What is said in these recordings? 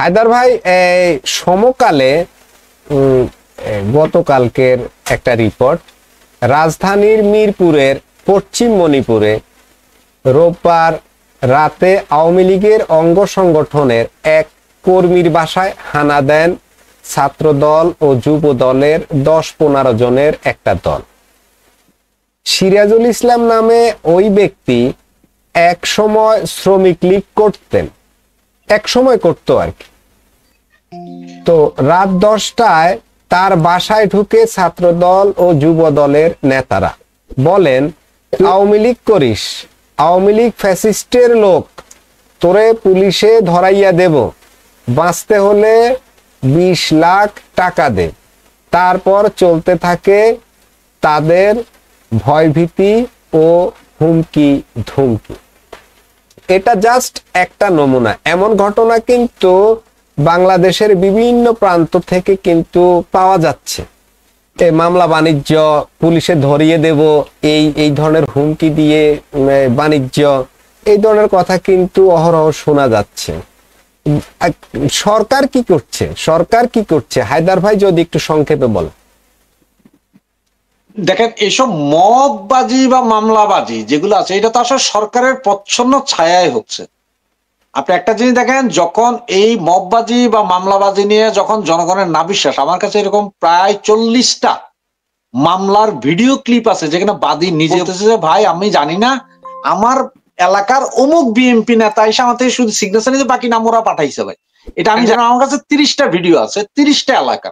হায়দার ভাই, এই সমকালে গতকালকের একটা রিপোর্ট, রাজধানীর মিরপুরের পশ্চিম মণিপুরে রোববার রাতে আওয়ামী লীগের অঙ্গ সংগঠনের এক কর্মীর বাসায় হানা দেন ছাত্রদল ও যুব দলের 10-15 জনের একটা দল। সিরাজুল ইসলাম নামে ওই ব্যক্তি এক সময় শ্রমিক লীগ করতেন, এক সময় করতো আর কি। তো রাত 10টায় তার বাসায় ঢুকে ছাত্রদল ও যুব দলের নেতারা বলেন, আওয়ামী লীগ করিস, আওয়ামী লীগ ফ্যাসিস্টের লোক, তোরে পুলিশে ধরাইয়া দেব, বাঁচতে হলে 20 লাখ টাকা দে। তারপর চলতে থাকে তাদের ভয়ভীতি ও হুমকি ধুমকি। এটা জাস্ট একটা নমুনা। এমন ঘটনা কিন্তু বাংলাদেশের বিভিন্ন প্রান্ত থেকে কিন্তু পাওয়া যাচ্ছে। মামলা বাণিজ্য, পুলিশে ধরিয়ে দেব, এই ধরনের হুমকি দিয়ে বাণিজ্য, এই ধরনের কথা কিন্তু অহরহ শোনা যাচ্ছে। সরকার কি করছে? সরকার কি করছে হায়দার ভাই, যদি একটু সংক্ষেপে বলেন। দেখেন, এসব মববাজি বা মামলাবাজি যেগুলো আছে, এটা তো আসলে সরকারের প্রচ্ছন্ন ছায়ায় হচ্ছে। আপনি একটা জিনিস দেখেন, যখন এই মববাজি বা মামলাবাজি নিয়ে যখন জনগণের না বিশ্বাস, আমার কাছে এরকম প্রায় 40টা মামলার ভিডিও ক্লিপ আছে যেখানে বাদী নিজে বলতেছে যে ভাই আমি জানি না, আমার এলাকার অমুক বিএমপি নেতা এসে আমার থেকে শুধু সিগনেচার নিয়ে বাকি নাম ওরা পাঠাইছে ভাই, এটা আমি জানি। আমার কাছে 30টা ভিডিও আছে, 30টা এলাকা।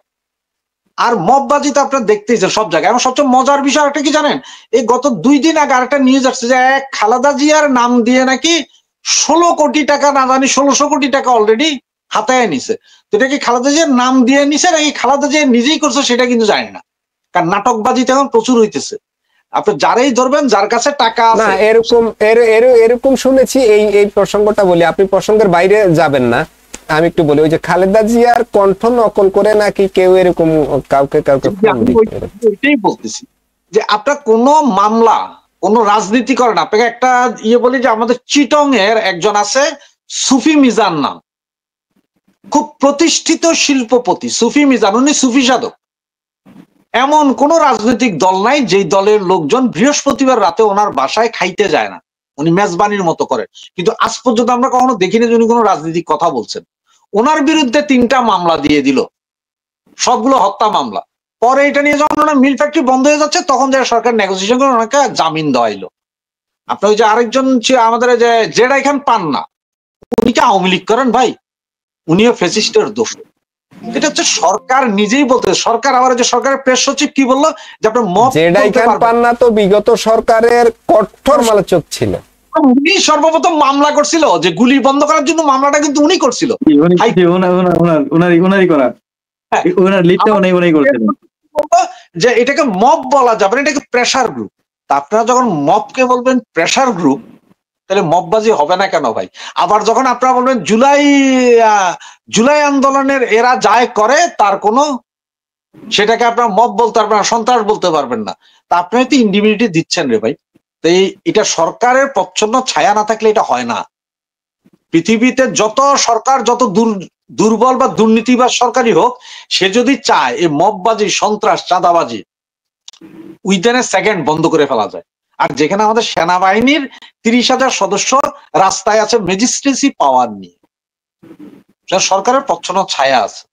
আর মববাজি তো আপনারা দেখতেইছেন সব জায়গায়। এবং সবচেয়ে মজার বিষয় একটা কি জানেন, এই গত 2 দিন আগে আরেকটা নিউজ আসছে যে এক খালেদা জিয়ার নাম দিয়ে নাকি 16 কোটি টাকা, না জানি 1600 কোটি টাকা অলরেডি হাতায় নিছে। তো এটা কি খালেদা জিয়ার নাম দিয়ে নিছে নাকি খালেদা জিয়া নিজেই করছে সেটা কিন্তু জানি না, কারণ নাটকবাজি এখন প্রচুর হইতেছে। আপনি যারাই ধরবেন যার কাছে টাকা আছে না, এরকম শুনেছি। এই প্রসঙ্গটা বলি, আপনি প্রসঙ্গের বাইরে যাবেন না, আমি একটু বলি। ওই যে খালেদা জিয়ার কণ্ঠ নকল করে নাকি কেউ এরকম কাউকে এটাই বলতেছি যে আপনার কোন মামলা, কোন রাজনীতি করেন। আপনাকে একটা বলি যে আমাদের চিটং এর একজন আছে সুফি মিজান নাম, খুব প্রতিষ্ঠিত শিল্পপতি সুফি মিজান, উনি সুফি সাধক। এমন কোন রাজনৈতিক দল নাই যেই দলের লোকজন বৃহস্পতিবার রাতে ওনার বাসায় খাইতে যায় না, উনি মেজবানির মতো করেন। কিন্তু আজ পর্যন্ত আমরা কখনো দেখিনি যে উনি কোনো রাজনৈতিক কথা বলছেন। ওনার বিরুদ্ধে 3টা মামলা দিয়ে দিল, সবগুলো হত্যা মামলা। পরে এটা নিয়ে যখন ওনার মিল ফ্যাক্টরি বন্ধ হয়ে যাচ্ছে তখন যে সরকার নেগোসিয়েশন করে ওনাকে জামিন দেওয়াইলো। আপনার ওই যে আরেকজন আমাদের যে জেডাই খান পান্না, উনি কি আওয়ামী লীগ করেন ভাই? উনিও ফ্যাসিস্টের দোষ। এটা হচ্ছে সরকার নিজেই বলতে। সরকার আবার যে সরকারের প্রেস সচিব কি বললো যে আপনার মব জেডাই খান পান্না তো বিগত সরকারের কঠোর সমালোচক ছিল। উনি সর্বপ্রথম মামলা করছিল যে গুলি বন্ধ করার জন্য, মামলাটা কিন্তু উনি করছিল। যে এটাকে মব বলা যাবে না, এটাকে প্রেসার গ্রুপ। তা আপনারা যখন মবকে বলবেন প্রেসার গ্রুপ, তাহলে মববাজি হবে না কেন ভাই? আবার যখন আপনারা বলবেন জুলাই আন্দোলনের এরা যায় করে, তার কোনো সেটাকে আপনার মব বলতে পারবেন না, সন্ত্রাস বলতে পারবেন না। তা আপনি হয়তো ইন্ডিমিউনিটি দিচ্ছেন রে ভাই। তো এটা সরকারের প্রচ্ছন্ন ছায়া না থাকলে এটা হয় না। পৃথিবীতে যত সরকার যত দুর্বল বা দুর্নীতি বা সরকারি হোক, সে যদি চায় এই মববাজি, সন্ত্রাস, চাঁদাবাজি উইদিন এ সেকেন্ড বন্ধ করে ফেলা যায়। আর যেখানে আমাদের সেনাবাহিনীর 30,000 সদস্য রাস্তায় আছে ম্যাজিস্ট্রেসি পাওয়ার নিয়ে, সরকারের প্রচ্ছন্ন ছায়া আছে।